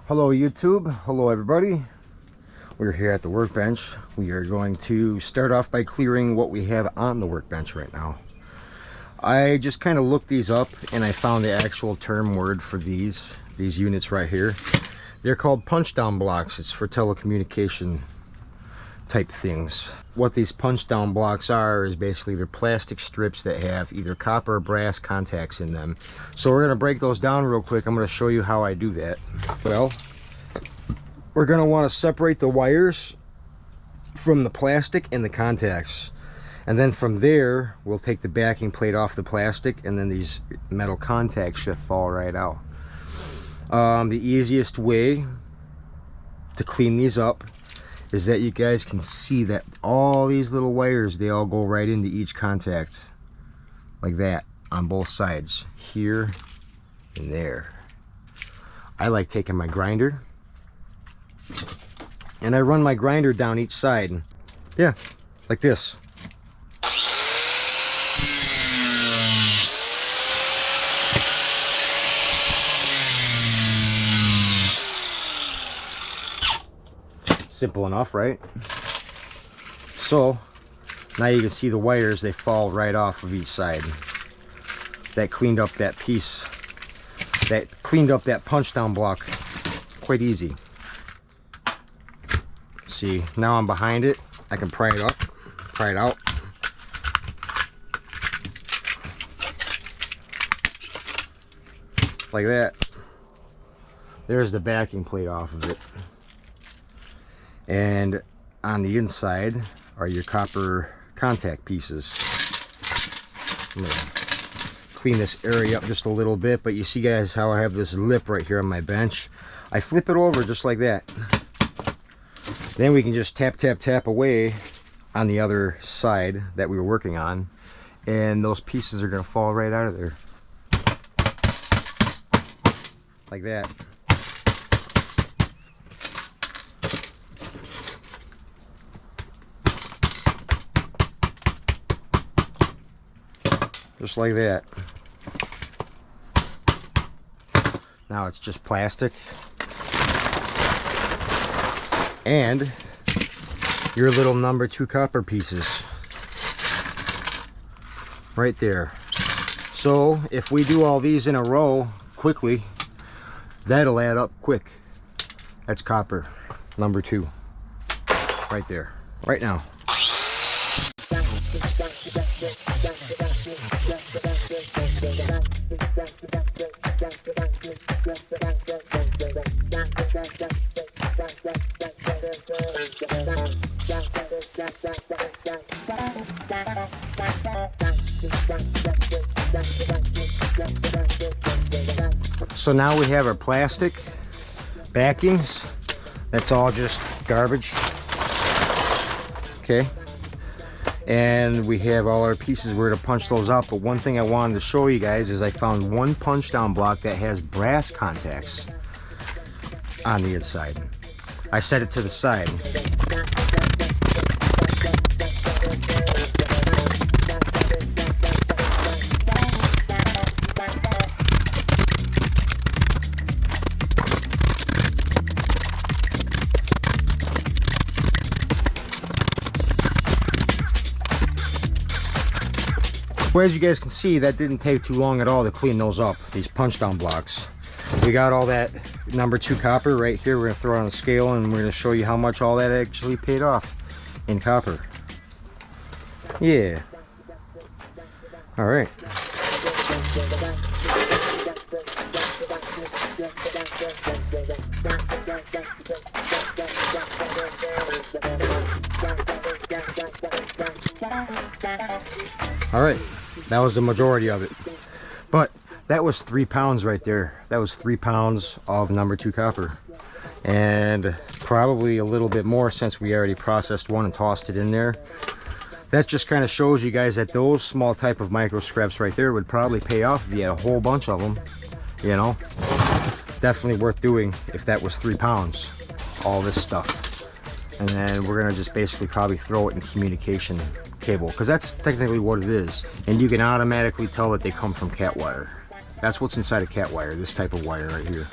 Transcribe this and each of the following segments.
Hello YouTube, hello everybody. We're here at the workbench. We are going to start off by clearing what we have on the workbench right now. I just kind of looked these up and I found the actual term word for these units right here. They're called punch down blocks. It's for telecommunication type things. What these punch down blocks are is basically they're plastic strips that have either copper or brass contacts in them. So we're going to break those down real quick. I'm going to show you how I do that. Well, we're going to want to separate the wires from the plastic and the contacts, and then from there we'll take the backing plate off the plastic, and then these metal contacts should fall right out. The easiest way to clean these up is that you guys can see that all these little wires, they all go right into each contact like that on both sides, here and there. I like taking my grinder and I run my grinder down each side, yeah, like this. Simple enough, right? So now you can see the wires, they fall right off of each side. That cleaned up that piece, that cleaned up that punch down block quite easy. See, now I'm behind it, I can pry it up, pry it out. Like that. There's the backing plate off of it. And on the inside are your copper contact pieces. I'm gonna clean this area up just a little bit, but you see guys how I have this lip right here on my bench. I flip it over just like that. Then we can just tap, tap, tap away on the other side that we were working on, and those pieces are gonna fall right out of there. Like that. Just like that. Now it's just plastic. And your little number 2 copper pieces. Right there. So if we do all these in a row quickly, that'll add up quick. That's copper number 2. Right there. Right now. So now we have our plastic backings. That's all just garbage. Okay. And we have all our pieces where to punch those out. But one thing I wanted to show you guys is I found one punch down block that has brass contacts on the inside. I set it to the side. Well, as you guys can see, that didn't take too long at all to clean those up, these punch down blocks. We got all that number 2 copper right here. We're going to throw it on the scale and we're going to show you how much all that actually paid off in copper. Yeah. All right. All right. That was the majority of it. But that was 3 pounds right there. That was 3 pounds of number 2 copper. And probably a little bit more since we already processed one and tossed it in there. That just kind of shows you guys that those small type of micro scraps right there would probably pay off if you had a whole bunch of them. You know, definitely worth doing if that was 3 pounds. All this stuff. And then we're gonna just basically probably throw it in communication cable, because that's technically what it is. And you can automatically tell that they come from cat wire. That's what's inside a cat wire, this type of wire right here.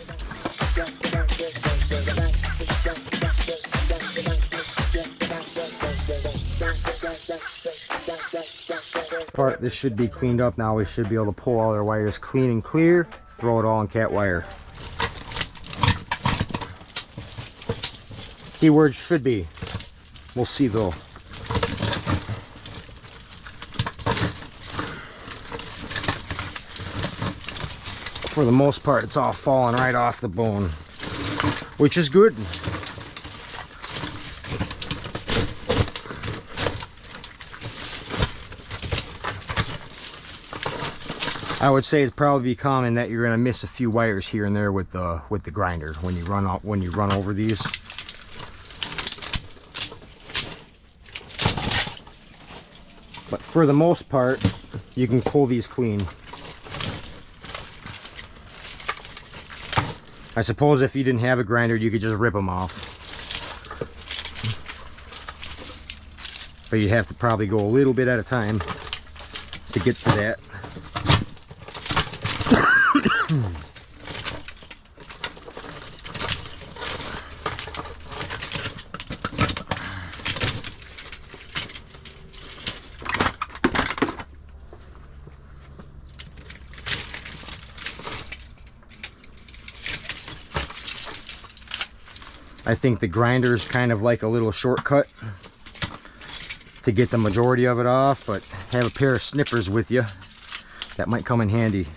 Part, this should be cleaned up now. We should be able to pull all our wires clean and clear, throw it all in cat wire. Keyword should be. We'll see though. For the most part, it's all falling right off the bone, which is good. I would say it's probably common that you're gonna miss a few wires here and there with the grinder when you run over these. But for the most part, you can pull these clean. I suppose if you didn't have a grinder, you could just rip them off. But you'd have to probably go a little bit at a time to get to that. I think the grinder is kind of like a little shortcut to get the majority of it off, but have a pair of snippers with you. That might come in handy.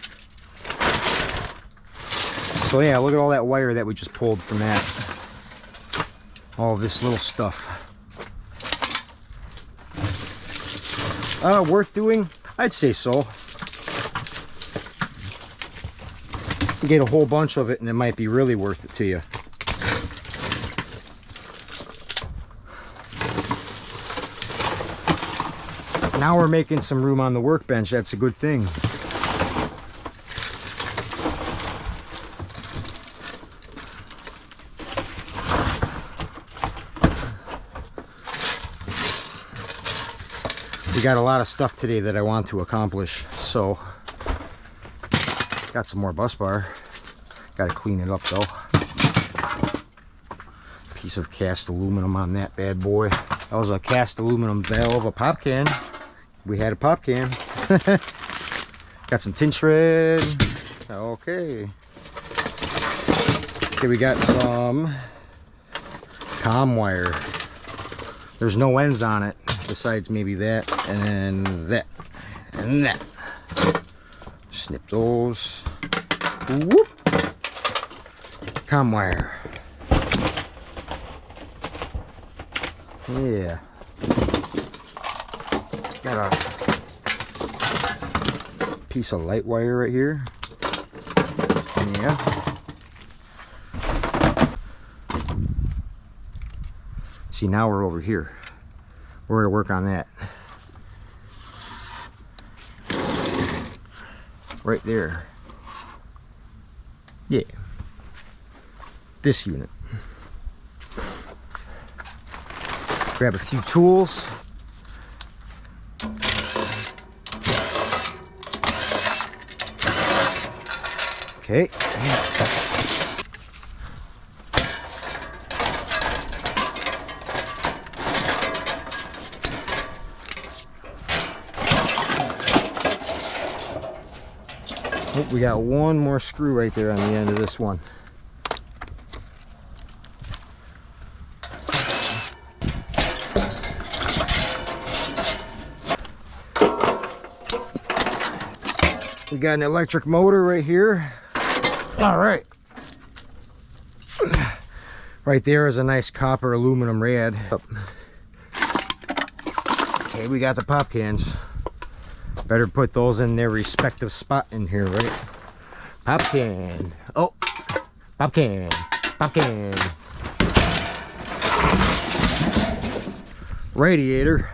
So yeah, look at all that wire that we just pulled from that. All of this little stuff. Worth doing? I'd say so. You get a whole bunch of it and it might be really worth it to you. Now we're making some room on the workbench. That's a good thing. We got a lot of stuff today that I want to accomplish, so got some more bus bar. Got to clean it up though. Piece of cast aluminum on that bad boy. That was a cast aluminum bell of a pop can. We had a pop can. Got some tin shred. Okay. Okay, we got some comm wire. There's no ends on it besides maybe that and that and that. Snip those. Whoop. Comm wire. Yeah. Got a piece of light wire right here. Yeah. See, now we're over here. We're gonna work on that. Right there. Yeah. This unit. Grab a few tools. Okay. Oh, we got one more screw right there on the end of this one. We got an electric motor right here. All right. Right there is a nice copper aluminum rad. Okay, we got the pop cans. Better put those in their respective spot in here, right? Pop can. Oh, pop can. Pop can. Radiator.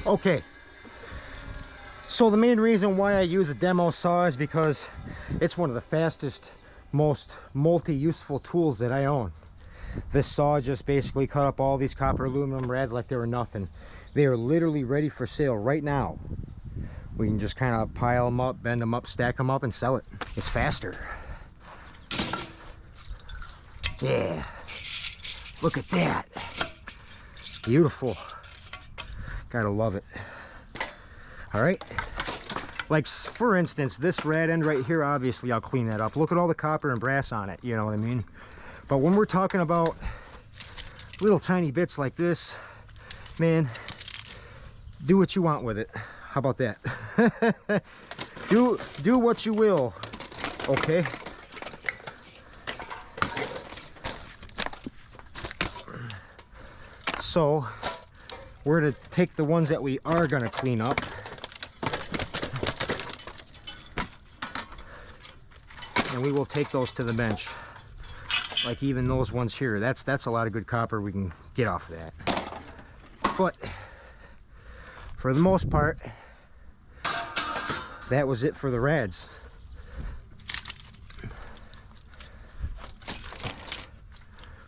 Okay, so the main reason why I use a demo saw is because it's one of the fastest, most multi-useful tools that I own. This saw just basically cut up all these copper aluminum rads like they were nothing. They are literally ready for sale right now. We can just kind of pile them up, bend them up, stack them up, and sell it. It's faster. Yeah, look at that. Beautiful. Gotta love it. All right, like for instance, this rad end right here, obviously I'll clean that up. Look at all the copper and brass on it, you know what I mean? But when we're talking about little tiny bits like this, man, do what you want with it. How about that? do what you will, okay? So we're going to take the ones that we are going to clean up, and we will take those to the bench. Like even those ones here, that's a lot of good copper we can get off of that. But for the most part, that was it for the rads.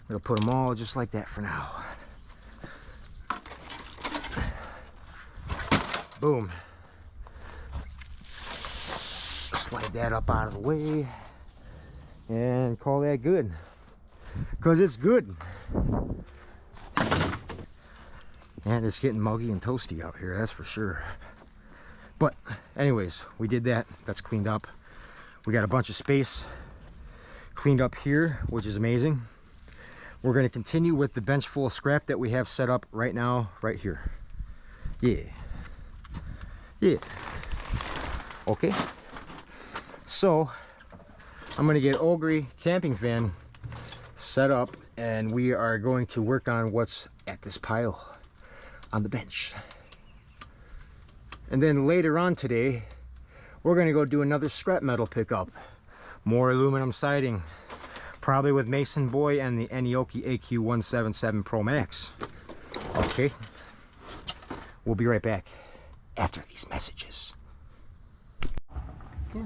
We'll put them all just like that for now. Boom. Slide that up out of the way and call that good, because it's good. And it's getting muggy and toasty out here, that's for sure. But anyways, we did that. That's cleaned up. We got a bunch of space cleaned up here, which is amazing. We're going to continue with the bench full of scrap that we have set up right now, right here. Yeah. Yeah. Okay. So I'm going to get Ogre camping fan set up, and we are going to work on what's at this pile on the bench. And then later on today, we're going to go do another scrap metal pickup. More aluminum siding, probably with Mason Boy and the Aniioki AQ177 Pro Max. Okay, we'll be right back after these messages. Yeah.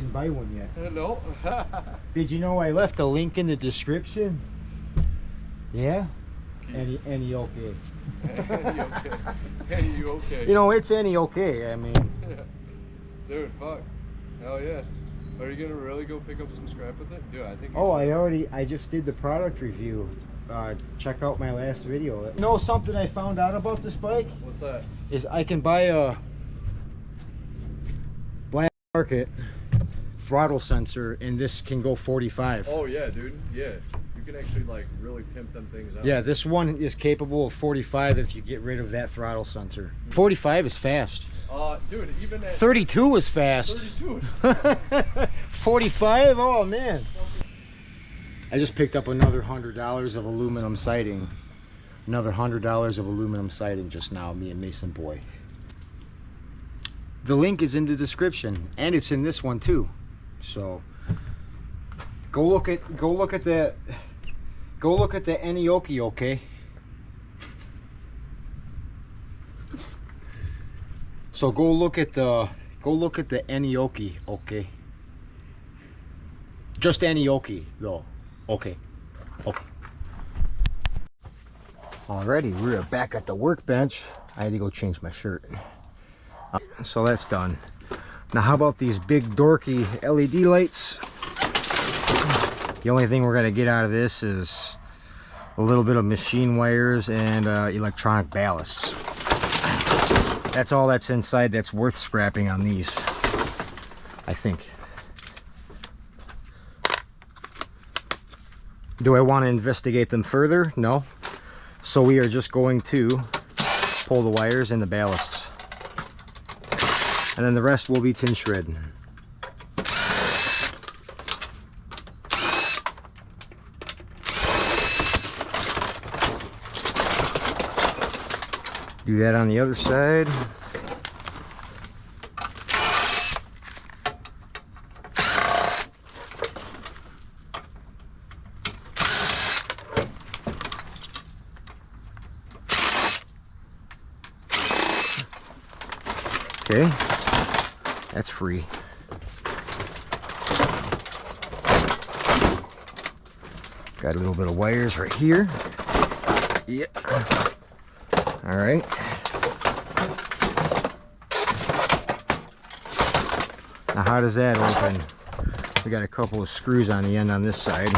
didn't buy one yet. No. Did you know I left a link in the description? Yeah? Aniioki. Aniioki. You know, it's Aniioki. I mean. Yeah. Dude, fuck. Hell yeah. Are you gonna really go pick up some scrap with it? Dude, I think. Oh, I just did the product review. Check out my last video. You know something I found out about this bike? What's that? Is I can buy a black market throttle sensor, and this can go 45. Oh yeah, dude. Yeah. You can actually like really pimp them things out. Yeah, this one is capable of 45 if you get rid of that throttle sensor. 45 is fast. Dude, even at 32 is fast. 32. 45? Oh man. I just picked up another $100 of aluminum siding. Another $100 of aluminum siding just now, me and Mason Boy. The link is in the description, and it's in this one too. So go look at the Aniioki, okay? So go look at the Aniioki, okay? Just Aniioki though. Okay. Okay. Alrighty, we're back at the workbench. I had to go change my shirt. So that's done. Now how about these big dorky LED lights? The only thing we're gonna get out of this is a little bit of machine wires and electronic ballasts. That's all that's inside that's worth scrapping on these, I think. Do I want to investigate them further? No. So we are just going to pull the wires and the ballasts. And then the rest will be tin shred. Do that on the other side. Okay, that's free. Got a little bit of wires right here. Yep. All right. Now how does that open? We got a couple of screws on the end on this side.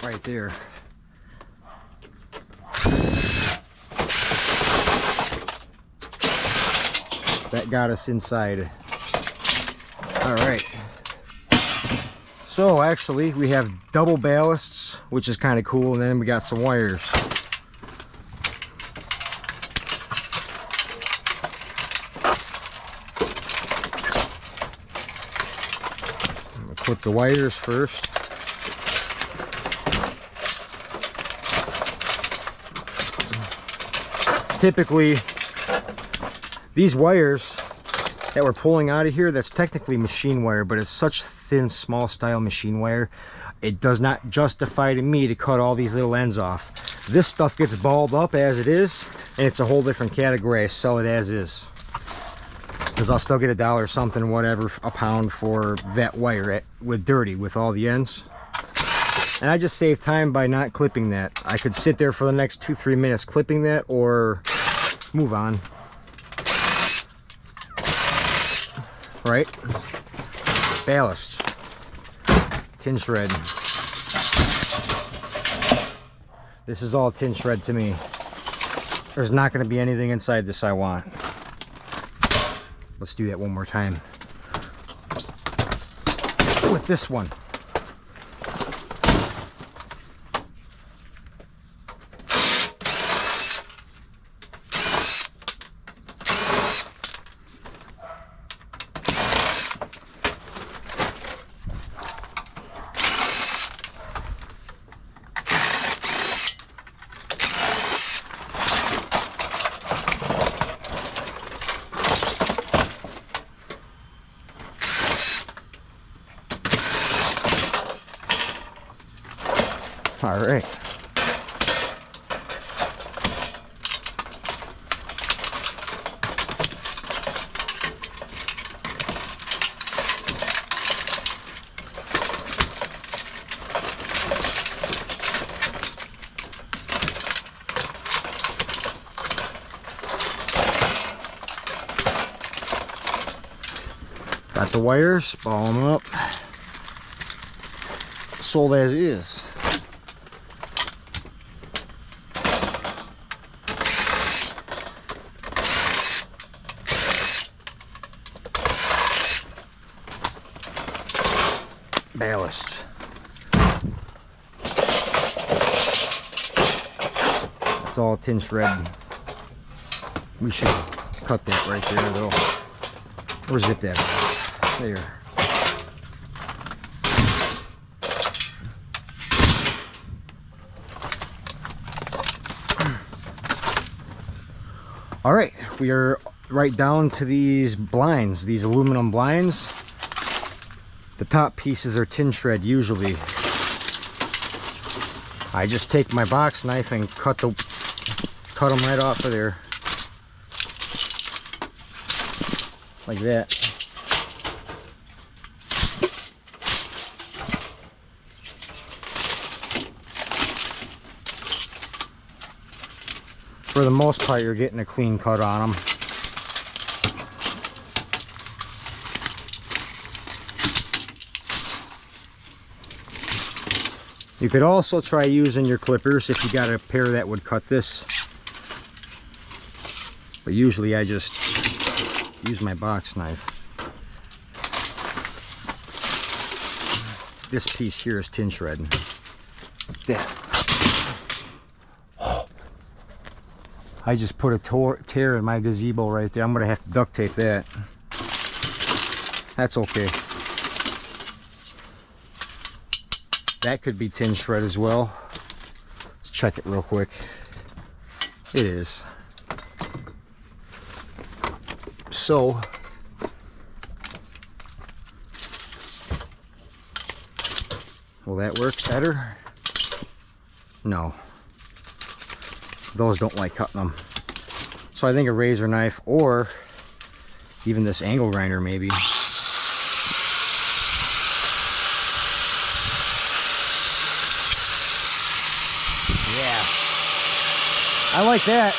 Right there. That got us inside. All right. So actually we have double ballasts, which is kind of cool, and then we got some wires. I'm gonna put the wires first. Typically, these wires that we're pulling out of here, that's technically machine wire, but it's such thin, small style machine wire, it does not justify to me to cut all these little ends off. This stuff gets balled up as it is, and it's a whole different category. I sell it as is, because I'll still get $1 something, whatever, a pound for that wire with dirty, with all the ends. And I just save time by not clipping that. I could sit there for the next 2-3 minutes clipping that, or move on. Right? Ballast. Tin shred. This is all tin shred to me. There's not going to be anything inside this I want. Let's do that one more time. With this one. All right. Got the wires, ball them up. Sold as is. Ballast. It's all tin shred. We should cut that right there though. Or zip that off. There. All right, we are right down to these blinds, these aluminum blinds. The top pieces are tin shred usually. I just take my box knife and cut them right off of there. Like that. For the most part, you're getting a clean cut on them. You could also try using your clippers if you got a pair that would cut this. But usually I just use my box knife. This piece here is tin shred. There. I just put a tear in my gazebo right there. I'm gonna have to duct tape that. That's okay. That could be tin shred as well. Let's check it real quick. It is. So, will that work better? No. Those don't like cutting them. So I think a razor knife or even this angle grinder maybe. Yeah. I like that.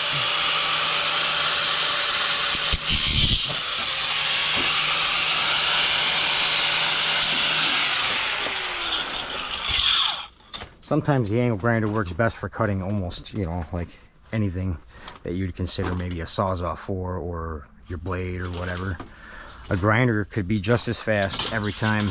Sometimes the angle grinder works best for cutting almost, you know, like anything that you'd consider maybe a Sawzall for or your blade or whatever. A grinder could be just as fast every time.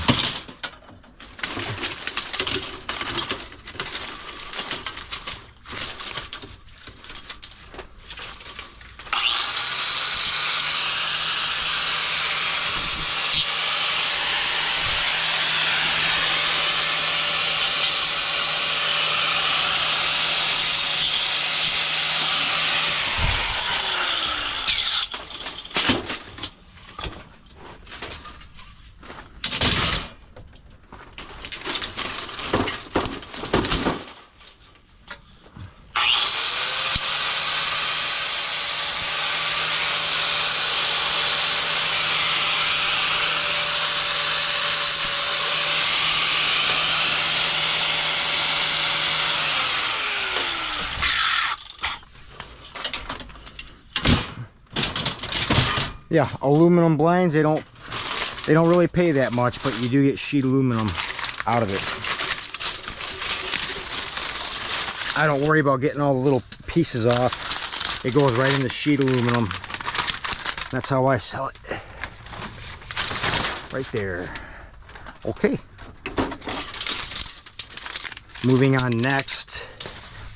Yeah, aluminum blinds, they don't really pay that much, but you do get sheet aluminum out of it. I don't worry about getting all the little pieces off. It goes right into sheet aluminum. That's how I sell it. Right there. Okay. Moving on next,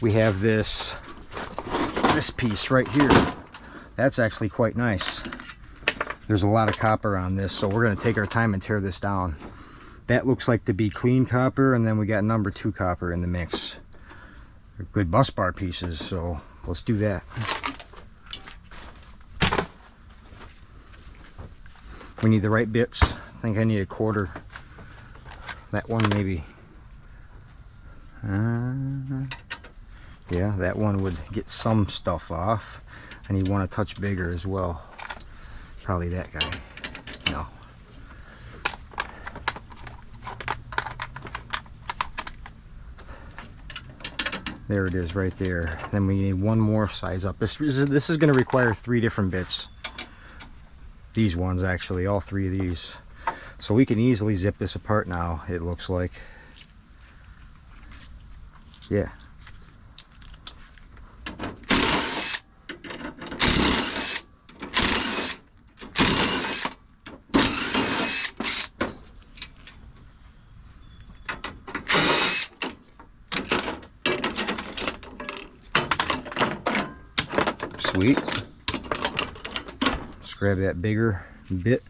we have this piece right here. That's actually quite nice. There's a lot of copper on this, so we're going to take our time and tear this down. That looks like to be clean copper, and then we got number 2 copper in the mix. They're good bus bar pieces, so let's do that. We need the right bits. I think I need a 1/4. That one maybe. Yeah, that one would get some stuff off. I need one a touch bigger as well. Probably that guy. No. There it is right there. Then we need one more size up. This is going to require 3 different bits. These ones actually, all 3 of these. So we can easily zip this apart now, it looks like. Yeah. Sweet. Let's grab that bigger bit.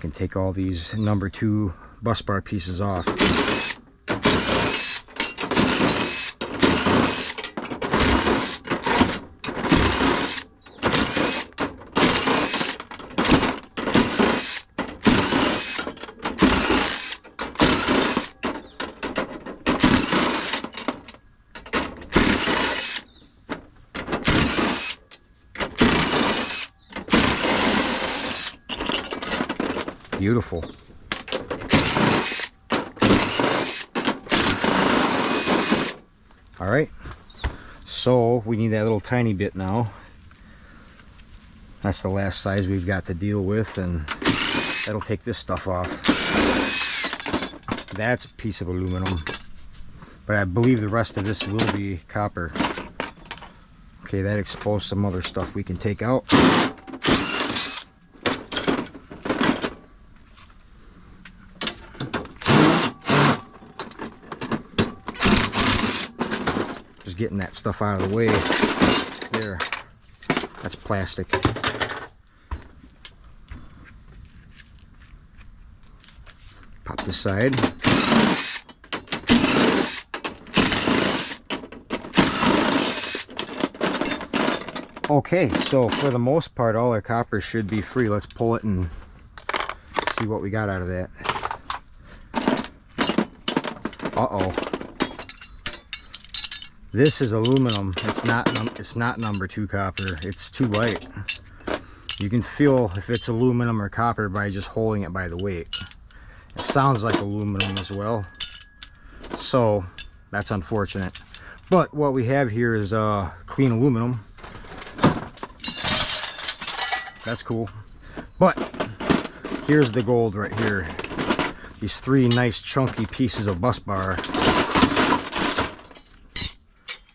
Can take all these number 2 bus bar pieces off. Beautiful. All right, so we need that little tiny bit now. That's the last size we've got to deal with, and that'll take this stuff off. That's a piece of aluminum, but I believe the rest of this will be copper. Okay, that exposed some other stuff we can take out. Getting that stuff out of the way. There, that's plastic. Pop this side. Okay, so for the most part all our copper should be free. Let's pull it and see what we got out of that. Uh-oh. This is aluminum. It's not number 2 copper. It's too light. You can feel if it's aluminum or copper by just holding it by the weight. It sounds like aluminum as well. So that's unfortunate. But what we have here is clean aluminum. That's cool. But here's the gold right here. These 3 nice chunky pieces of bus bar.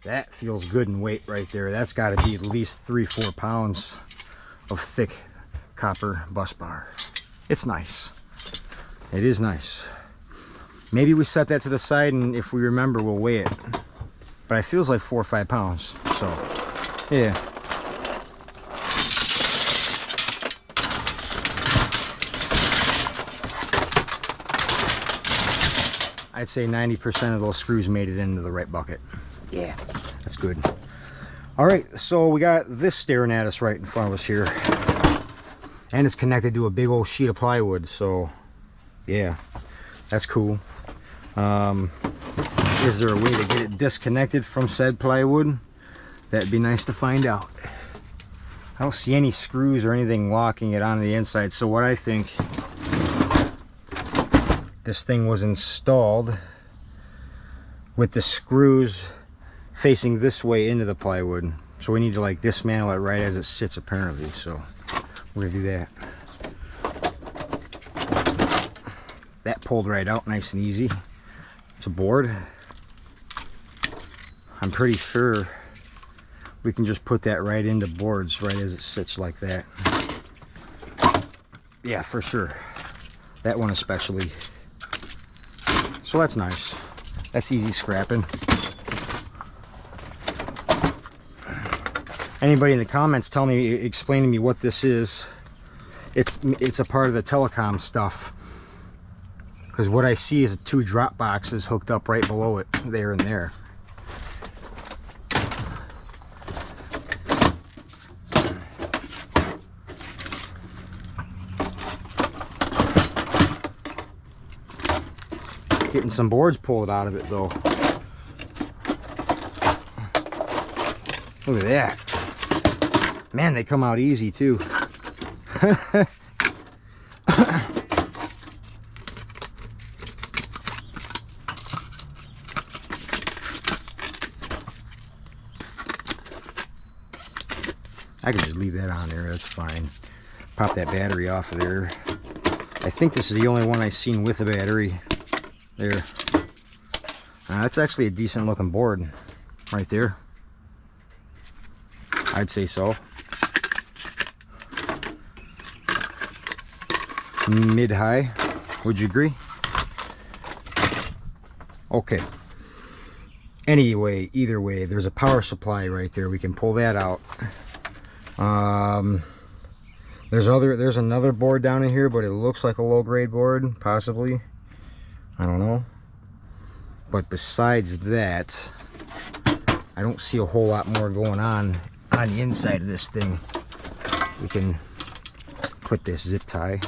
That feels good in weight right there. That's got to be at least 3-4 pounds of thick copper bus bar. It's nice. It is nice. Maybe we set that to the side, and if we remember, we'll weigh it. But it feels like 4 or 5 pounds. So, yeah. I'd say 90% of those screws made it into the right bucket. Yeah, that's good. All right, so we got this staring at us right in front of us here, and it's connected to a big old sheet of plywood. So yeah, that's cool. Is there a way to get it disconnected from said plywood? That'd be nice to find out. I don't see any screws or anything locking it on the inside, so what I think, this thing was installed with the screws facing this way into the plywood, so we need to like dismantle it right as it sits apparently. So we're gonna do that. That pulled right out nice and easy. It's a board. I'm pretty sure we can just put that right into boards right as it sits like that. Yeah, for sure. That one especially. So that's nice. That's easy scrapping. Anybody in the comments explain to me what this is. It's a part of the telecom stuff, because what I see is 2 drop boxes hooked up right below it, there and there. Getting some boards pulled out of it though. Look at that. Man, they come out easy too. I could just leave that on there, that's fine. pop that battery off of there. I think this is the only one I've seen with a battery. There. That's actually a decent looking board right there. I'd say so. Mid-high. Would you agree? Okay. Anyway, either way, there's a power supply right there. We can pull that out. There's another board down in here, but it looks like a low-grade board, possibly. I don't know. But besides that, I don't see a whole lot more going on the inside of this thing. We can put this zip tie.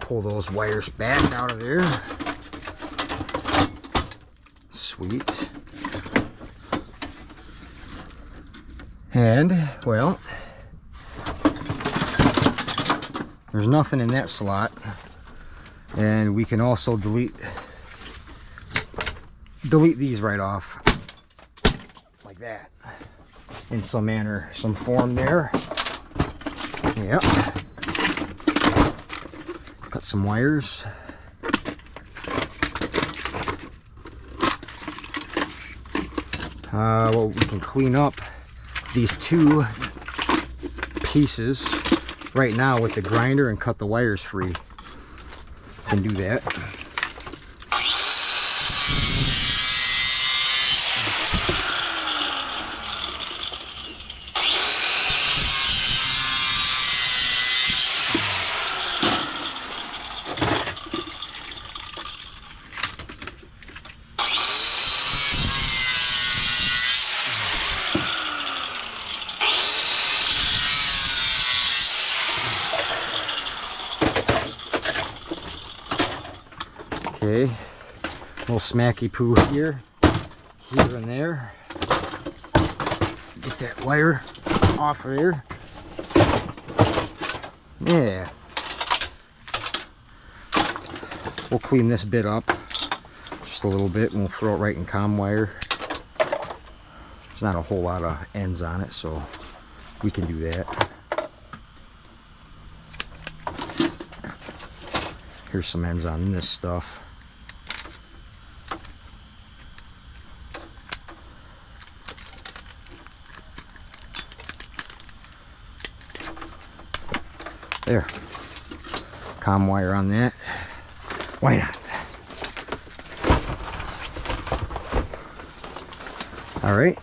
Pull those wires back out of there. Sweet. And, well, there's nothing in that slot. And we can also delete these right off. Like that. In some manner, some form there. Yep. Cut some wires. Well, we can clean up these two pieces right now with the grinder and cut the wires free. Can do that. Okay, a little smacky poo here and there. Get that wire off of there. Yeah. We'll clean this bit up just a little bit and we'll throw it right in comm wire. There's not a whole lot of ends on it, so we can do that. Here's some ends on this stuff. There. Comm wire on that. Why not? Alright.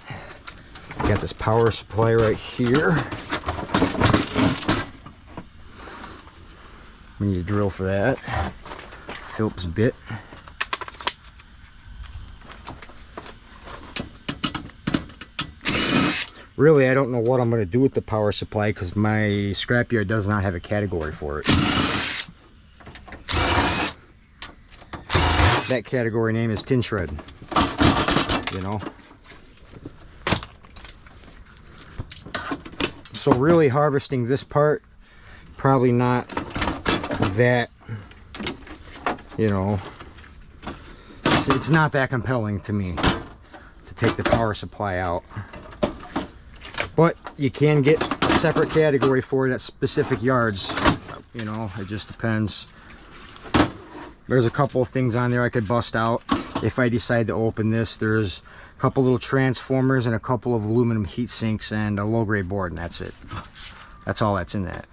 Got this power supply right here. We need a drill for that. Phillips bit. Really, I don't know what I'm going to do with the power supply because my scrapyard does not have a category for it. That category name is tin shred. You know? So really harvesting this part, probably not that, you know, it's not that compelling to me to take the power supply out. But you can get a separate category for it at specific yards. You know, it just depends. There's a couple of things on there I could bust out if I decide to open this. There's a couple little transformers and a couple of aluminum heat sinks and a low-grade board, and that's it. That's all that's in that.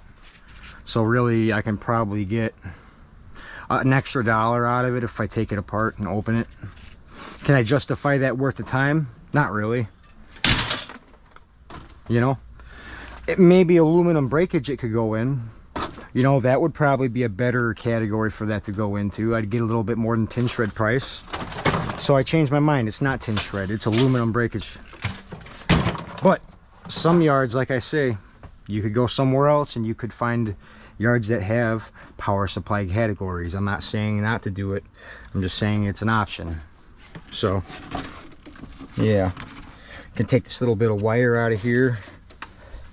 So really, I can probably get an extra $1 out of it if I take it apart and open it. Can I justify that worth the time? Not really. You know, it may be aluminum breakage it could go in. You know, that would probably be a better category for that to go into. I'd get a little bit more than tin shred price. So I changed my mind. It's not tin shred, it's aluminum breakage. But some yards, like I say, you could go somewhere else and you could find yards that have power supply categories. I'm not saying not to do it. I'm just saying it's an option. So, yeah. Can take this little bit of wire out of here,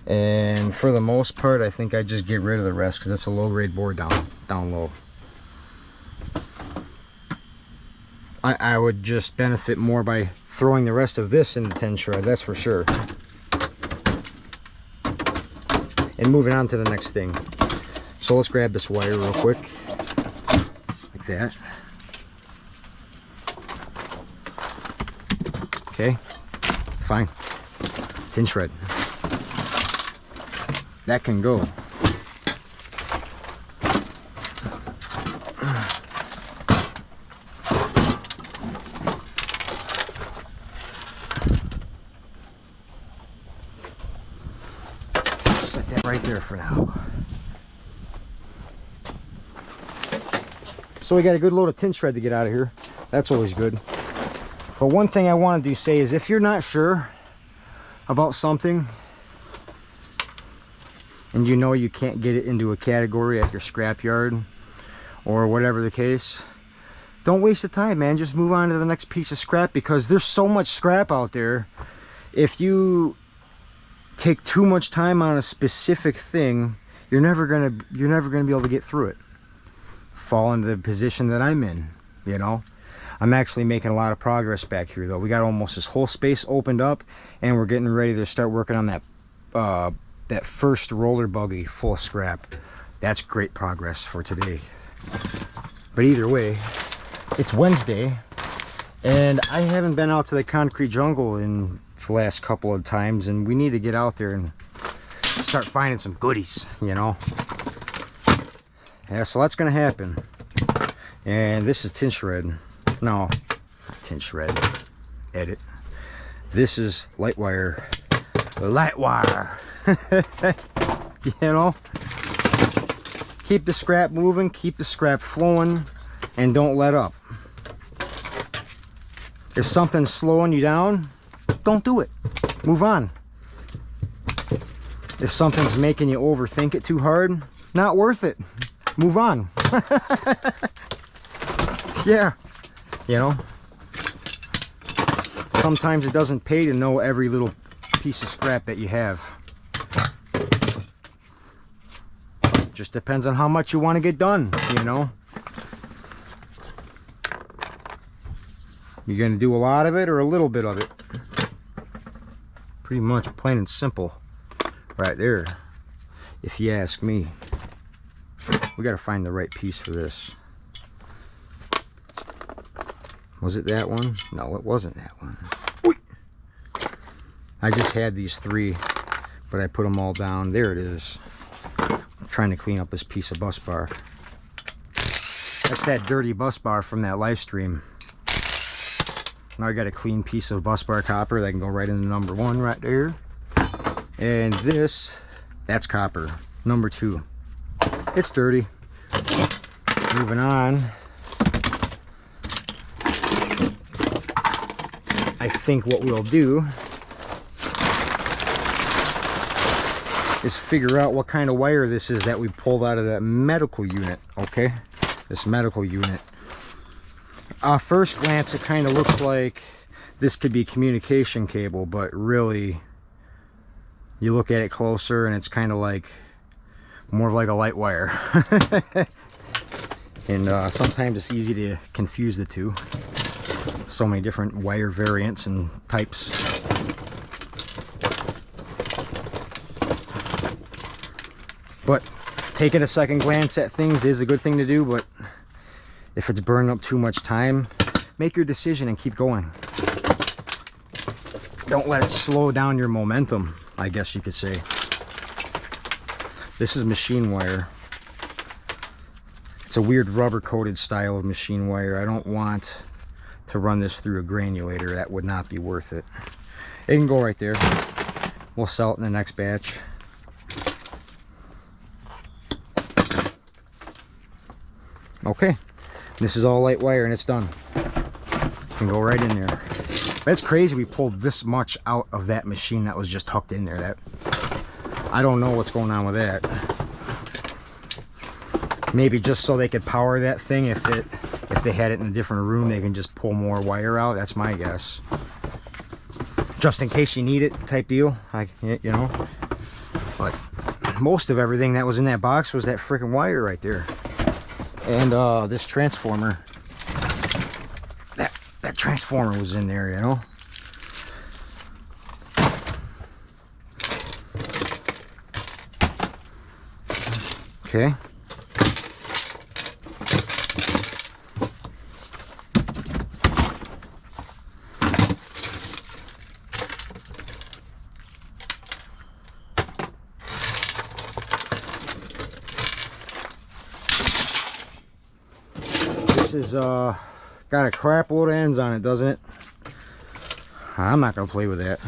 and for the most part I think I just get rid of the rest because it's a low grade board down low. I would just benefit more by throwing the rest of this in the tin shred, that's for sure. And moving on to the next thing. So let's grab this wire real quick, like that. Okay, fine. Tin shred. That can go. Set that right there for now. So we got a good load of tin shred to get out of here. That's always good. But one thing I want to say is if you're not sure about something and you know you can't get it into a category at your scrapyard or whatever the case, don't waste the time, man. Just move on to the next piece of scrap, because there's so much scrap out there. If you take too much time on a specific thing, you're never gonna be able to get through it. Fall into the position that I'm in, you know. I'm actually making a lot of progress back here though. We got almost this whole space opened up, and we're getting ready to start working on that that first roller buggy full of scrap. That's great progress for today. But either way, it's Wednesday, and I haven't been out to the concrete jungle in the last couple of times, and we need to get out there and start finding some goodies, you know. Yeah, so that's gonna happen. And this is tin shred. No, tin shred. Edit. This is light wire. Light wire. You know, keep the scrap moving, keep the scrap flowing, and don't let up. If something's slowing you down, don't do it. Move on. If something's making you overthink it too hard, not worth it. Move on. Yeah, you know, sometimes it doesn't pay to know every little piece of scrap that you have. Just depends on how much you want to get done, you know. You're gonna do a lot of it or a little bit of it. Pretty much plain and simple right there, if you ask me. We got to find the right piece for this. Was it that one? No, it wasn't that one. I just had these three, but I put them all down. There it is. I'm trying to clean up this piece of bus bar. That's that dirty bus bar from that live stream. Now I got a clean piece of bus bar copper that can go right into number 1 right there. And this, that's copper, number 2. It's dirty. Moving on. I think what we'll do is figure out what kind of wire this is that we pulled out of that medical unit, okay? This medical unit. First glance, it kind of looks like this could be communication cable, but really, you look at it closer and it's kind of like more like a light wire. And sometimes it's easy to confuse the two. So many different wire variants and types. But taking a second glance at things is a good thing to do, but if it's burning up too much time, make your decision and keep going. Don't let it slow down your momentum, I guess you could say. This is machine wire. It's a weird rubber coated style of machine wire. I don't want to run this through a granulator. That would not be worth it. It can go right there. We'll sell it in the next batch. Okay, this is all light wire and it's done. Can go right in there. That's crazy we pulled this much out of that machine that was just tucked in there. That, I don't know what's going on with that. Maybe just so they could power that thing. If they had it in a different room, they can just pull more wire out. That's my guess. Just in case you need it, type deal. You know. But most of everything that was in that box was that freaking wire right there. And this transformer, transformer was in there, you know. Okay. This is got a crap load of ends on it, doesn't it? I'm not gonna play with that.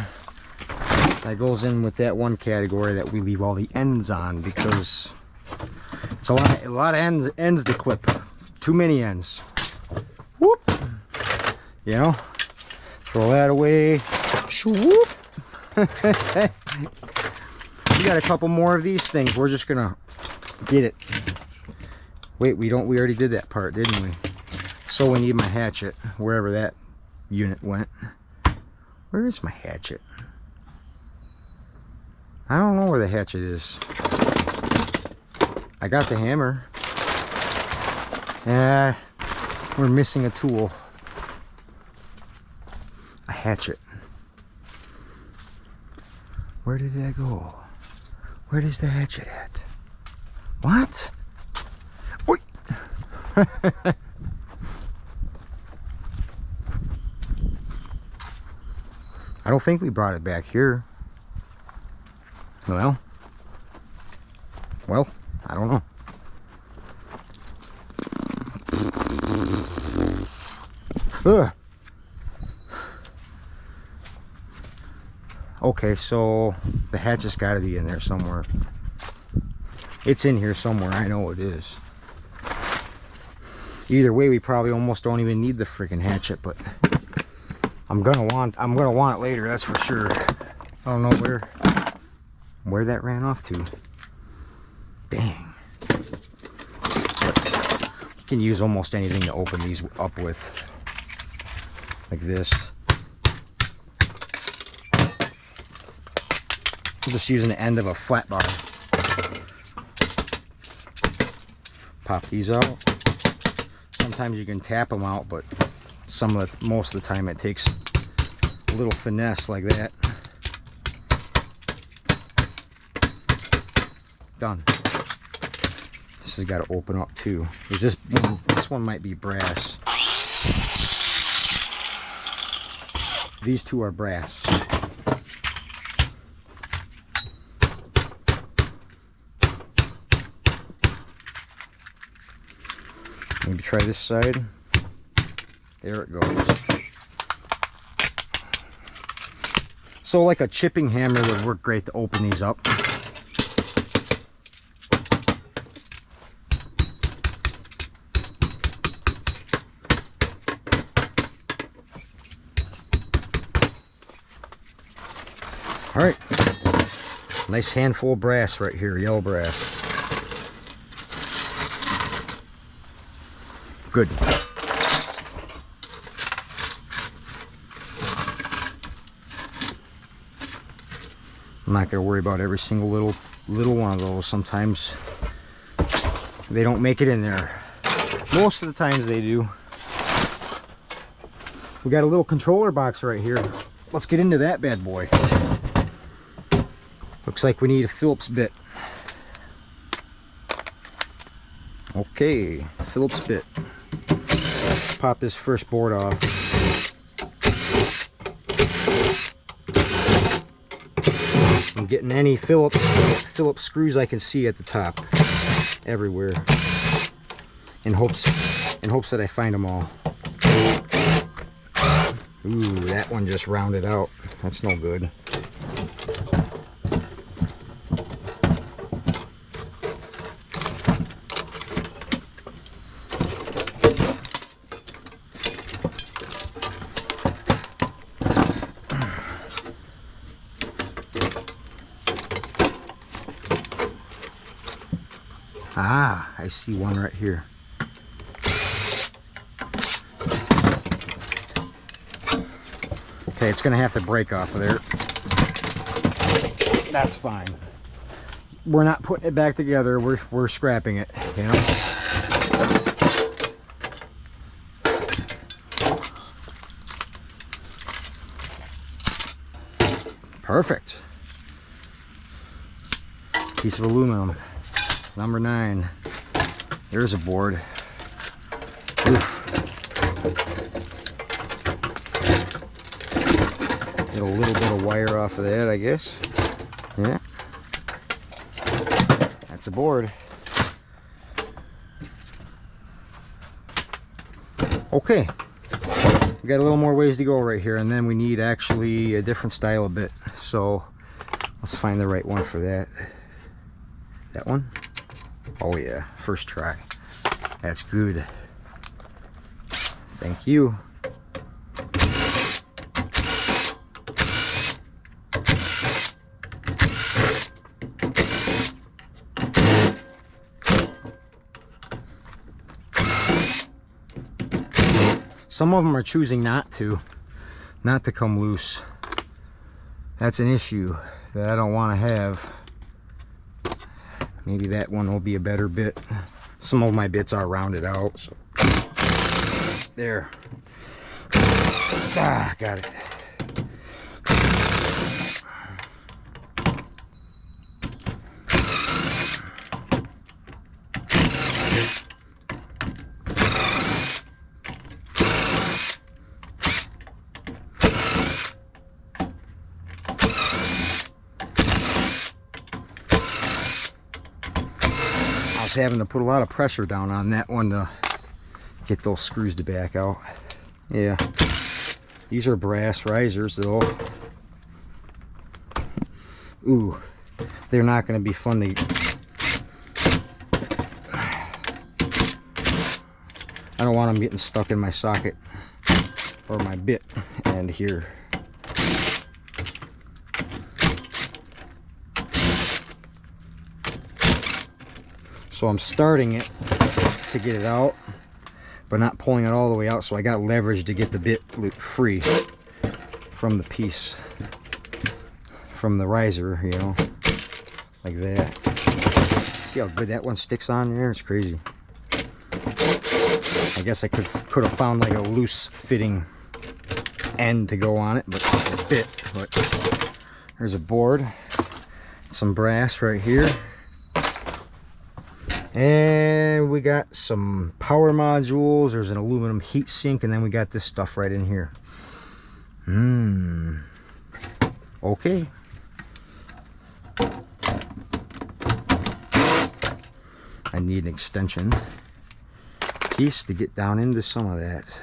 That goes in with that one category that we leave all the ends on, because it's a lot of ends to clip. Too many ends. Whoop. You know, throw that away. Whoop. We got a couple more of these things. We're just gonna get it. Wait, we already did that part, didn't we? So we need my hatchet, wherever that unit went. Where is my hatchet? I don't know where the hatchet is. I got the hammer. We're missing a tool. A hatchet. Where did that go? Where is the hatchet at? What? Oi! I don't think we brought it back here. Well, I don't know. Ugh. Okay, so the hatchet's got to be in there somewhere. It's in here somewhere. I know it is. Either way, we probably almost don't even need the freaking hatchet, but I'm gonna want it later. That's for sure. I don't know where that ran off to. Dang. But you can use almost anything to open these up with, like this. I'm just using the end of a flat bar. Pop these out. Sometimes you can tap them out, but most of the time it takes a little finesse like that. Done. This has got to open up too. This one might be brass. These two are brass. Maybe try this side. There it goes. So like a chipping hammer would work great to open these up. All right, nice handful of brass right here, yellow brass. Good. I'm not going to worry about every single little one of those. Sometimes they don't make it in there. Most of the times they do. We got a little controller box right here. Let's get into that bad boy. Looks like we need a Phillips bit. Okay, Phillips bit. Pop this first board off. I'm getting any Phillips screws I can see at the top, everywhere, in hopes that I find them all. Ooh, that one just rounded out. That's no good. Ah, I see one right here. Okay, it's gonna have to break off of there. That's fine. We're not putting it back together. We're scrapping it, you know. Perfect. Piece of aluminum. Number 9. There's a board. Oof. Get a little bit of wire off of that, I guess. Yeah. That's a board. Okay. We got a little more ways to go right here, and then we need actually a different style of bit. So let's find the right one for that. That one? Oh yeah, first try. That's good. Thank you. Some of them are choosing not to come loose. That's an issue that I don't want to have. Maybe that one will be a better bit. Some of my bits are rounded out. So. There. Ah, got it. Having to put a lot of pressure down on that one to get those screws to back out. Yeah, these are brass risers though. Ooh, they're not going to be fun to... I don't want them getting stuck in my socket or my bit end here. So I'm starting it to get it out, but not pulling it all the way out, so I got leverage to get the bit free from the piece, from the riser, you know, like that. See how good that one sticks on there? It's crazy. I guess I could have found like a loose fitting end to go on it, but a bit. But there's a board, some brass right here. And we got some power modules. There's an aluminum heat sink, and then we got this stuff right in here. Okay. I need an extension piece to get down into some of that.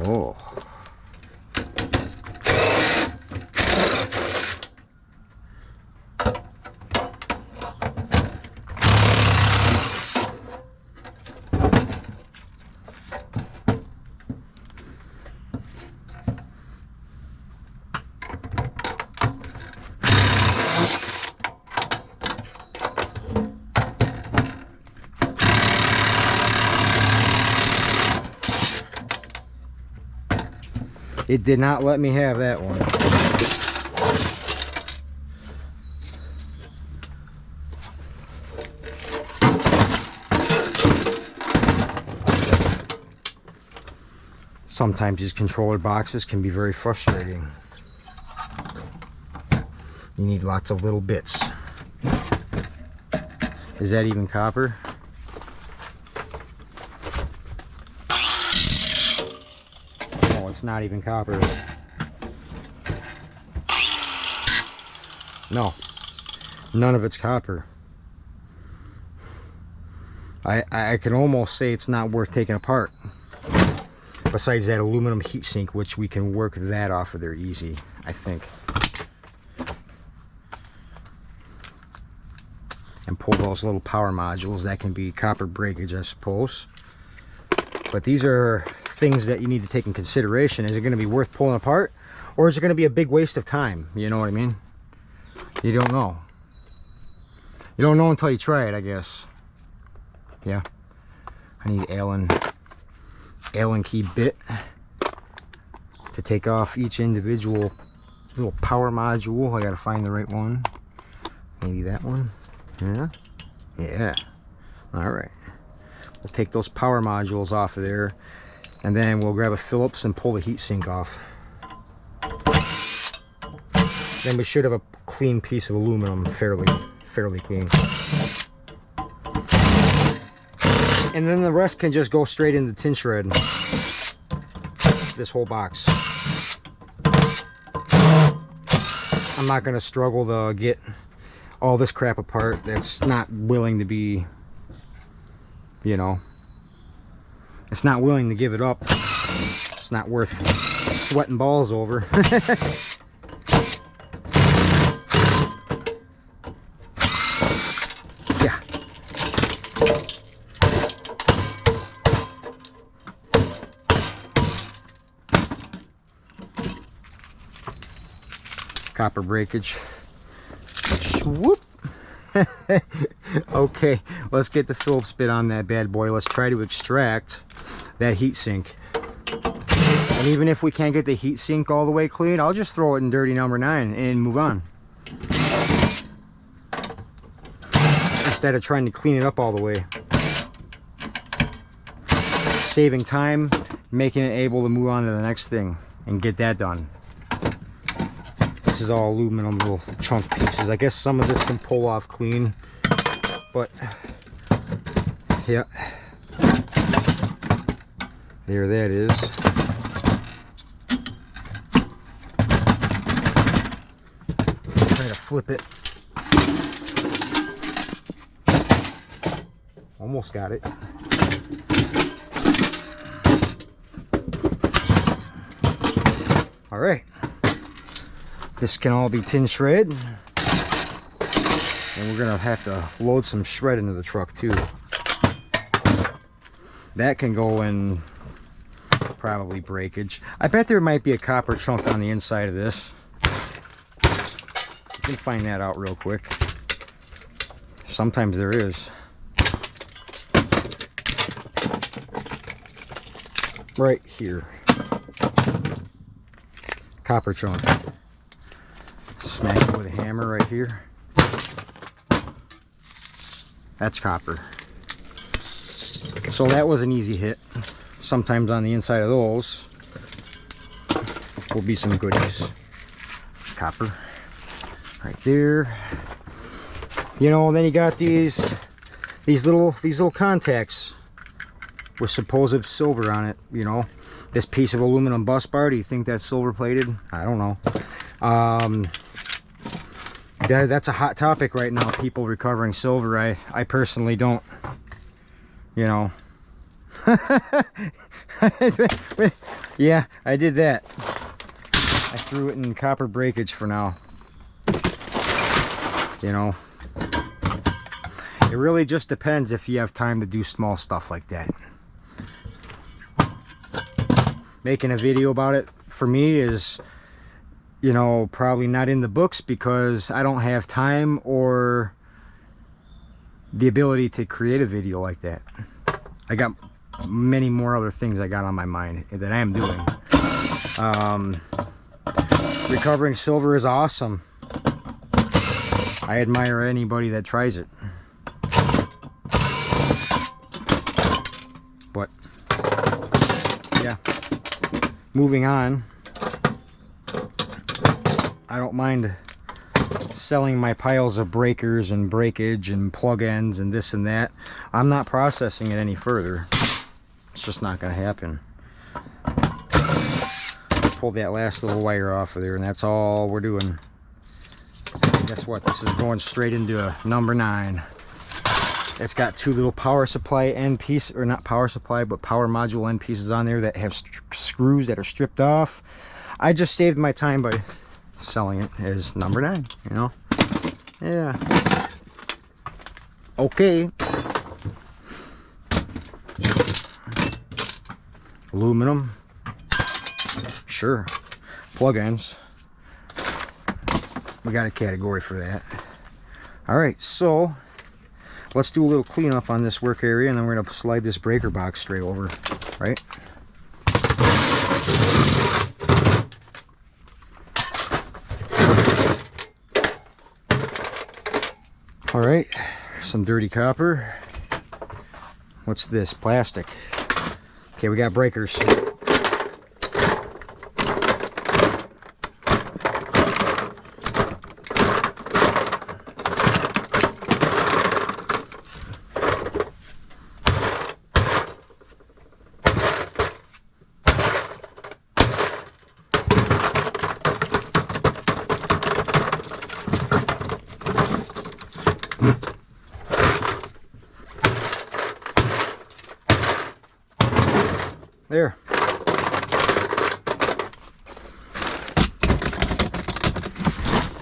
Oh. It did not let me have that one. Sometimes these controller boxes can be very frustrating. You need lots of little bits. Is that even copper? Not even copper. No, none of it's copper. I can almost say it's not worth taking apart. Besides that aluminum heatsink, which we can work that off of there easy, I think. And pull those little power modules. That can be copper breakage, I suppose. But these are things that you need to take in consideration. Is it going to be worth pulling apart, or is it going to be a big waste of time? You know what I mean? You don't know. You don't know until you try it, I guess. Yeah. I need Allen key bit to take off each individual little power module. I got to find the right one. Maybe that one. Yeah. Yeah. All right. We'll take those power modules off of there, and then we'll grab a Phillips and pull the heatsink off. then we should have a clean piece of aluminum, fairly clean. And then the rest can just go straight into tin shred. This whole box. I'm not gonna struggle to get all this crap apart that's not willing to be, you know, it's not willing to give it up. It's not worth sweating balls over. Yeah. Copper breakage. Whoop. Okay, let's get the Phillips bit on that bad boy. Let's try to extract that heat sink. And even if we can't get the heat sink all the way clean, I'll just throw it in dirty number 9 and move on. Instead of trying to clean it up all the way. Saving time, making it able to move on to the next thing and get that done. This is all aluminum little chunk pieces. I guess some of this can pull off clean, but yeah, there that is. Try to flip it. Almost got it. All right. This can all be tin shred, and we're gonna have to load some shred into the truck too. That can go in probably breakage. I bet there might be a copper chunk on the inside of this. You can find that out real quick. Sometimes there is. Right here. Copper chunk. Smack it with a hammer right here. That's copper. So that was an easy hit. Sometimes on the inside of those will be some goodies. Copper right there. You know, and then you got these little contacts with supposed silver on it. You know, this piece of aluminum bus bar. Do you think that's silver plated? I don't know. That's a hot topic right now, people recovering silver. I personally don't, you know. Yeah, I did that. I threw it in copper breakage for now. You know, it really just depends if you have time to do small stuff like that. Making a video about it for me is, you know, probably not in the books because I don't have time or the ability to create a video like that. I got many more other things I got on my mind that I am doing. Recovering silver is awesome. I admire anybody that tries it. But yeah, moving on. I don't mind selling my piles of breakers and breakage and plug ends and this and that. I'm not processing it any further. It's just not going to happen. Pull that last little wire off of there, and that's all we're doing. Guess what? This is going straight into a number 9. It's got 2 little power supply end piece, or not power supply, but power module end pieces on there that have screws that are stripped off. I just saved my time by selling it as number 9, you know. Yeah. Okay. Aluminum. Sure. Plug ends. We got a category for that. Alright, so let's do a little cleanup on this work area, and then we're going to slide this breaker box straight over, right? Alright, some dirty copper. What's this? Plastic. Okay, we got breakers.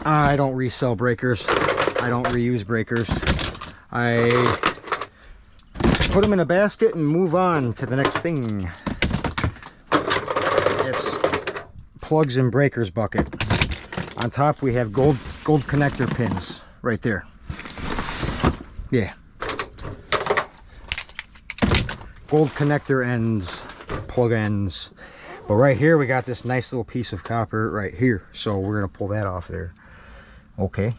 I don't resell breakers. I don't reuse breakers. I put them in a basket and move on to the next thing. It's plugs and breakers bucket. On top we have gold connector pins right there. Yeah. Gold connector ends, plug ends. But right here we got this nice little piece of copper right here. So we're gonna pull that off there. Okay.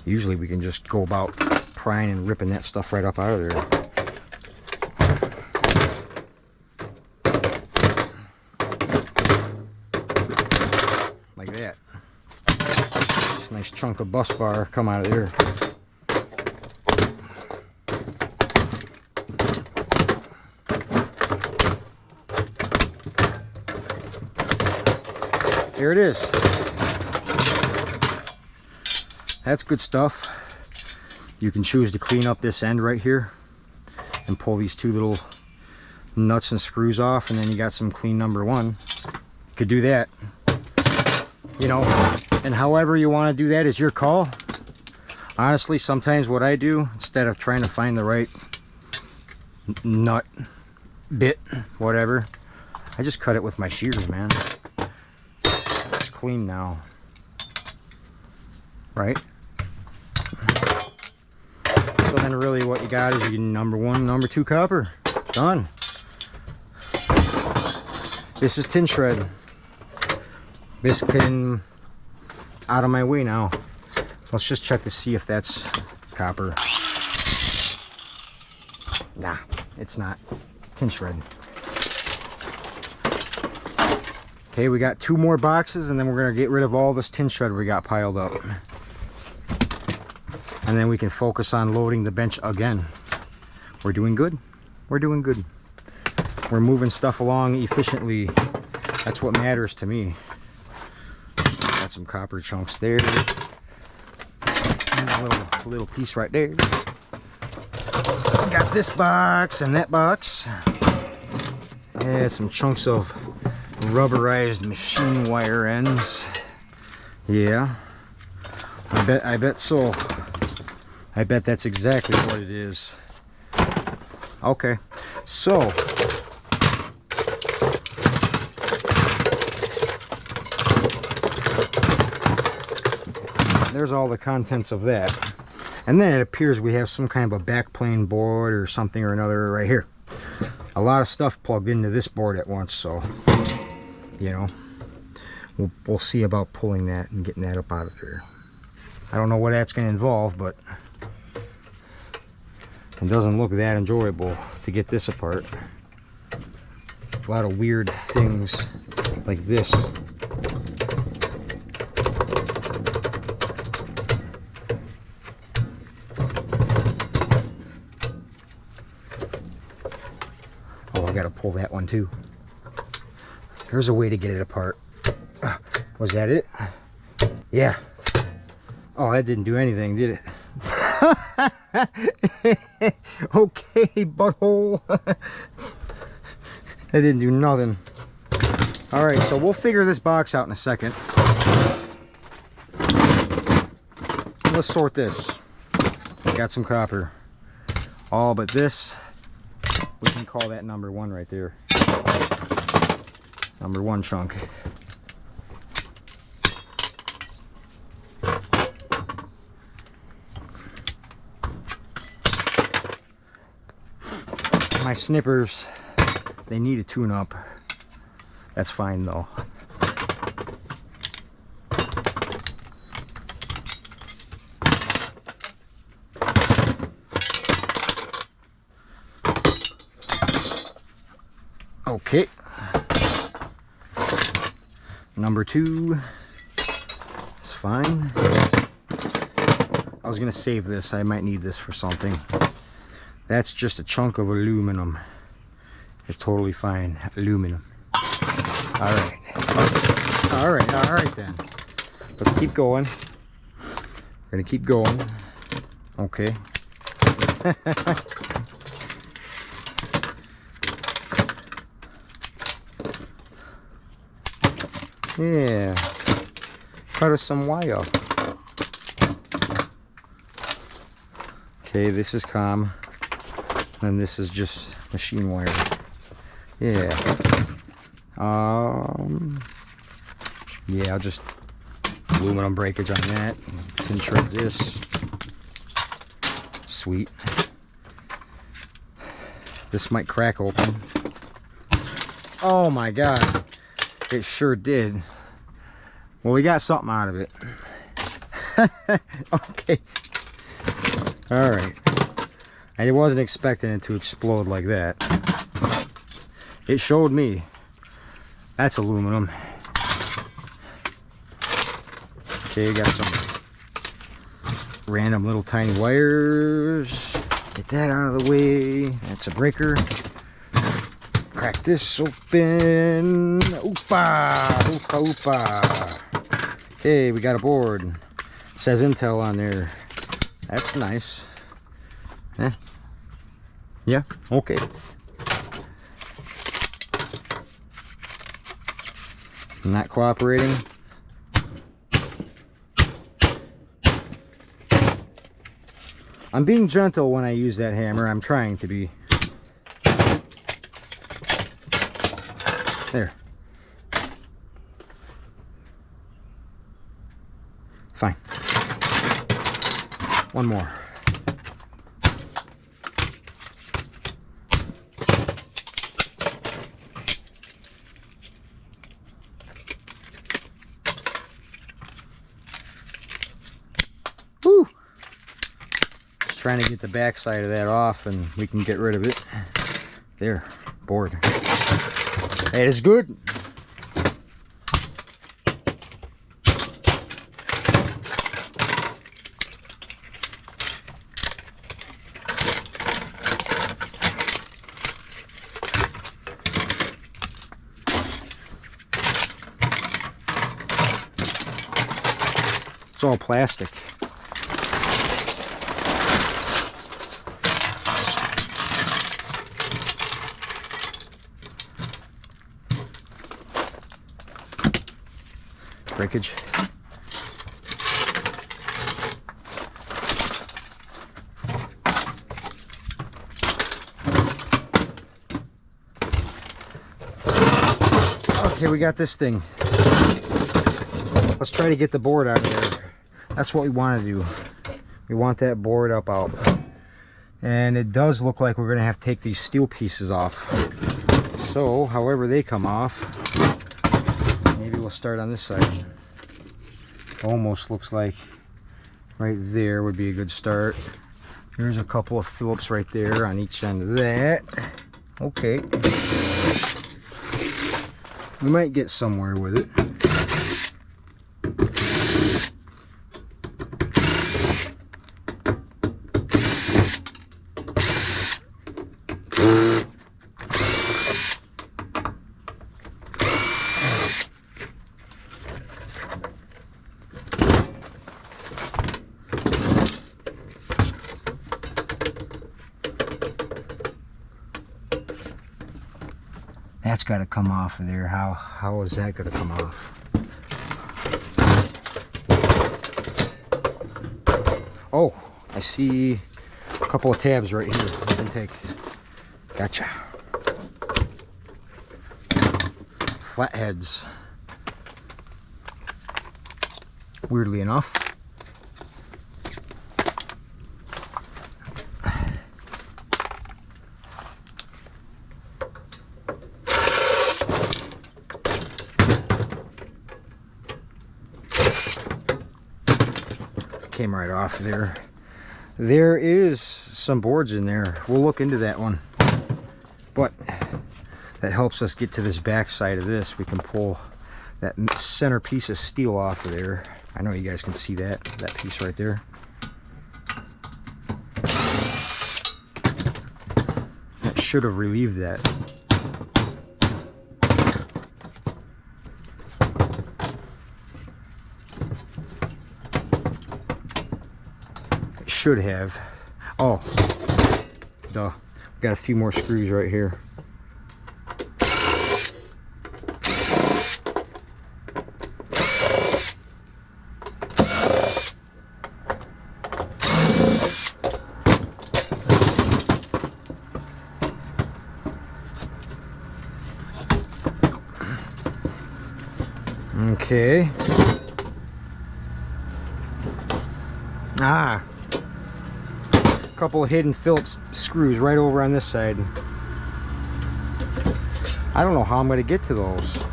Usually we can just go about prying and ripping that stuff right up out of there. Like that. Nice chunk of bus bar come out of there. Here it is. That's good stuff. You can choose to clean up this end right here and pull these two little nuts and screws off, and then you got some clean number one. You could do that, you know, and however you want to do that is your call. Honestly, sometimes what I do, instead of trying to find the right nut, bit, whatever, I just cut it with my shears, man. It's clean now, right? So then really what you got is your number one, number two copper. Done. This is tin shred. This came out of my way now. Let's just check to see if that's copper. Nah, it's not. Tin shred. Okay, we got 2 more boxes, and then we're gonna get rid of all this tin shred we got piled up. And then we can focus on loading the bench again. We're doing good. We're doing good. We're moving stuff along efficiently. That's what matters to me. Got some copper chunks there. And a little piece right there. Got this box and that box. Yeah, some chunks of rubberized machine wire ends. Yeah. I bet so. I bet that's exactly what it is. Okay, so there's all the contents of that. And then it appears we have some kind of a backplane board or something or another right here. A lot of stuff plugged into this board at once, so you know, we'll see about pulling that and getting that up out of there. I don't know what that's going to involve, but it doesn't look that enjoyable to get this apart. A lot of weird things like this. Oh, I gotta pull that one too. There's a way to get it apart. Was that it? Yeah. Oh, that didn't do anything, did it? Okay, butthole. That didn't do nothing. Alright, so we'll figure this box out in a second. Let's sort this. Got some copper. All but this. We can call that number one right there. Number one chunk. My snippers, they need a tune-up. That's fine though. Okay. Number two is fine. I was gonna save this. I might need this for something. That's just a chunk of aluminum. It's totally fine. Aluminum. Alright. Alright then. Let's keep going. We're gonna keep going. Okay. Yeah. Cut us some wire. Okay, this is COM. And this is just machine wire. Yeah. Yeah, I'll just aluminum breakage on that. Tin this. Sweet. This might crack open. Oh my god. It sure did. Well, we got something out of it. Okay. Alright. I wasn't expecting it to explode like that. It showed me. That's aluminum. Okay, got some random little tiny wires. Get that out of the way. That's a breaker. Crack this open. Oopa! Oopa oopa. Okay, we got a board. It says Intel on there. That's nice. Eh? Yeah, okay. Not cooperating. I'm being gentle when I use that hammer. I'm trying to be. There. Fine. One more. Woo! Just trying to get the back side of that off and we can get rid of it. There, board. That is good. It's all plastic. Breakage. Okay, we got this thing. Let's try to get the board out of there. That's what we want to do. We want that board up out. And it does look like we're going to have to take these steel pieces off. So, however they come off, maybe we'll start on this side. Almost looks like right there would be a good start. There's a couple of Phillips right there on each end of that. Okay. We might get somewhere with it. That's got to come off of there. How is that going to come off? Oh, I see a couple of tabs right here. I can take. Gotcha. Flatheads. Weirdly enough. Came right off there. There is some boards in there. We'll look into that one. But that helps us get to this back side of this. We can pull that center piece of steel off of there. I know you guys can see that piece right there. That should have relieved that. Should have. Oh, duh. Got a few more screws right here. Okay. Ah, a couple of hidden Phillips screws right over on this side. I don't know how I'm gonna get to those.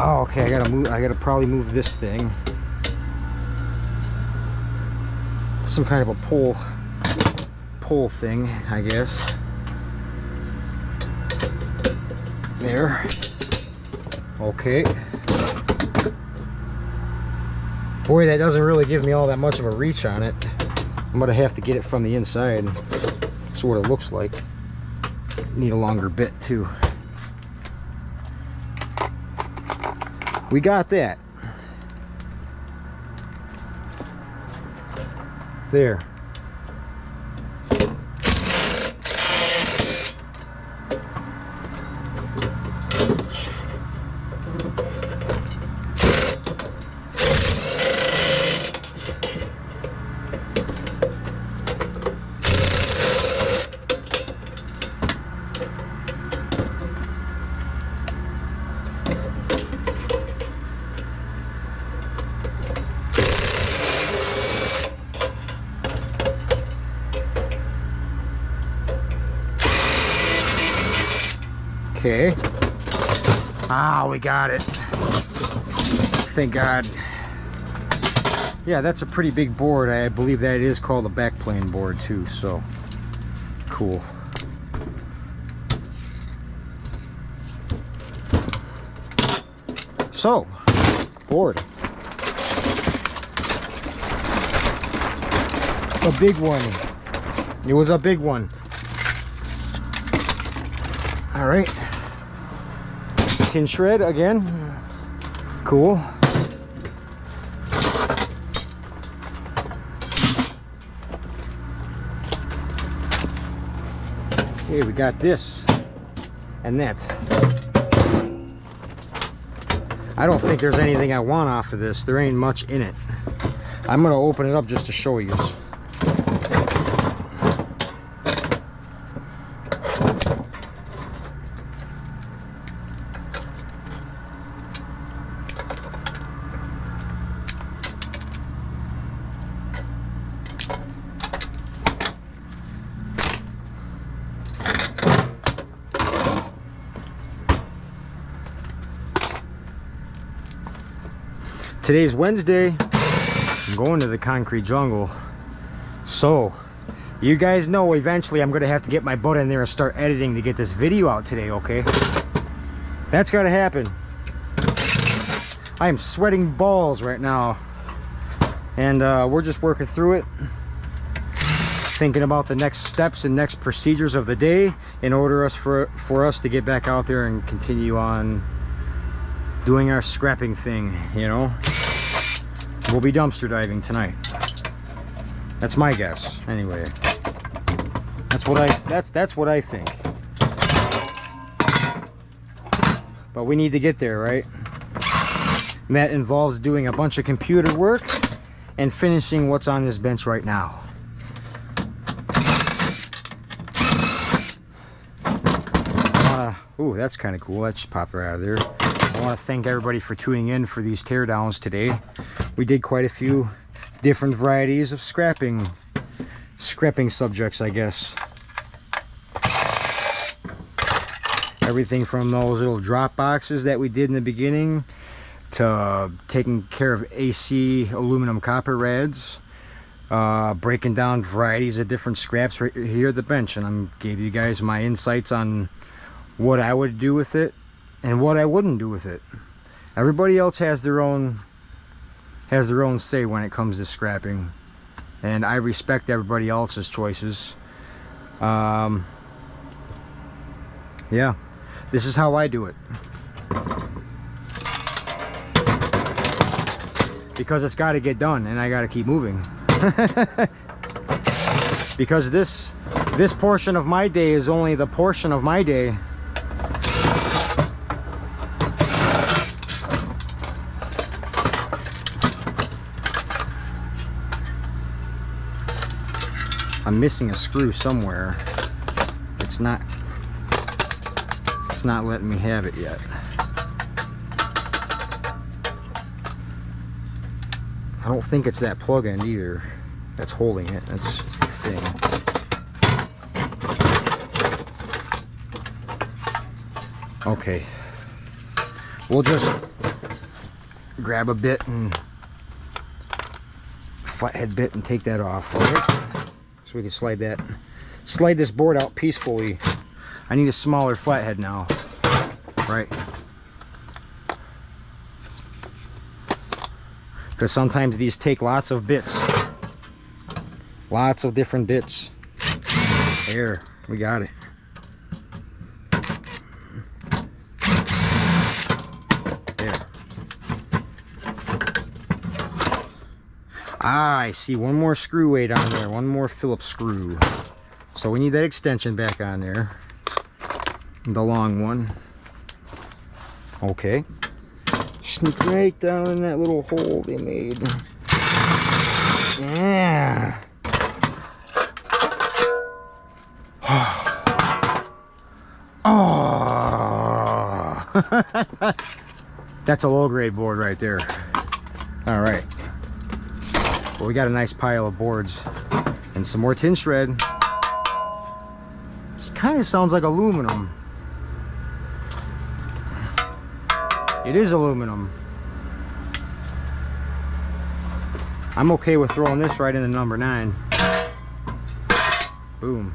Oh, okay, I gotta probably move this thing. Some kind of a pole thing, I guess. There. Okay. Boy, that doesn't really give me all that much of a reach on it. I'm gonna have to get it from the inside. That's what it looks like. Need a longer bit too. We got that. There. Okay. Ah, we got it. Thank God. Yeah, that's a pretty big board. I believe that is called a backplane board too, so cool. So, board. A big one. It was a big one. All right. Tin shred again. Cool. Okay, we got this and that. I don't think there's anything I want off of this. There ain't much in it. I'm gonna open it up just to show you. Today's Wednesday. I'm going to the concrete jungle. So, you guys know eventually I'm going to have to get my butt in there and start editing to get this video out today, okay? That's got to happen. I am sweating balls right now. And we're just working through it. Thinking about the next steps and next procedures of the day in order for us to get back out there and continue on doing our scrapping thing, you know? We'll be dumpster diving tonight. That's my guess. Anyway, that's what I think. But we need to get there, right? And that involves doing a bunch of computer work and finishing what's on this bench right now. Ooh, that's kind of cool. That just popped right out of there. I want to thank everybody for tuning in for these teardowns today. We did quite a few different varieties of scrapping subjects, I guess. Everything from those little drop boxes that we did in the beginning to taking care of AC aluminum copper rads, breaking down varieties of different scraps right here at the bench, and I gave you guys my insights on what I would do with it and what I wouldn't do with it. Everybody else has their own say when it comes to scrapping, and I respect everybody else's choices. Yeah, this is how I do it, because it's got to get done and I got to keep moving. Because this portion of my day is only the portion of my day. I'm missing a screw somewhere. It's not letting me have it yet. I don't think it's that plug end either that's holding it. That's the thing. Okay, we'll just grab a bit and flathead bit and take that off. Right? So we can slide this board out peacefully. I need a smaller flathead now, right? Because sometimes these take lots of bits, lots of different bits. There, we got it. There. Ah, I see one more screw weight on there, one more Phillips screw. So we need that extension back on there, the long one. Okay. Sneak right down in that little hole they made. Yeah. Oh. That's a low grade board right there. All right. Well, we got a nice pile of boards and some more tin shred. This kind of sounds like aluminum. It is aluminum. I'm okay with throwing this right into number 9. Boom.